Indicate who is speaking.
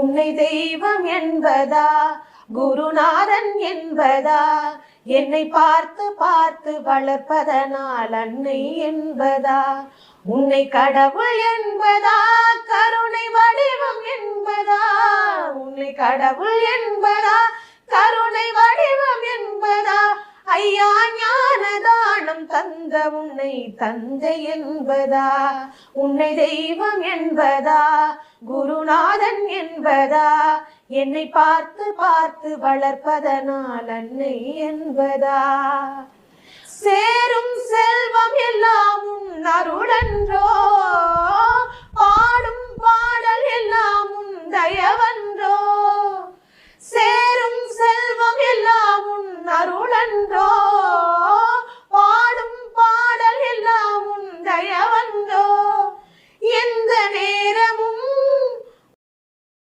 Speaker 1: உன்னை தெய்வம் என்பதா, குருநாதன் என்பதா, என்னை பார்த்து பார்த்து வளர்ப்பதனால் அன்னை என்பதா, உன்னை கடவுள் என்பதா, கருணை வடிவம் என்பதா, உன்னை கடவுள் என்பதா, கருணை வடிவம் என்பதா, ஐயா ஞான தானம் தந்த உன்னை தந்தை என்பதா, உன்னை தெய்வம் என்பதா, குருநாதன் என்பதா, என்னை பார்த்து பார்த்து வளர்ப்பதனால் அன்னை என்பதா, சேரும் செல்வம் எல்லாம் உன் அருளன்றோ, பாடும் பாடல் எல்லாம் உன் தயவன்றோ, சேரும் செல்வம் எல்லாம் உன் அருளன்றோ,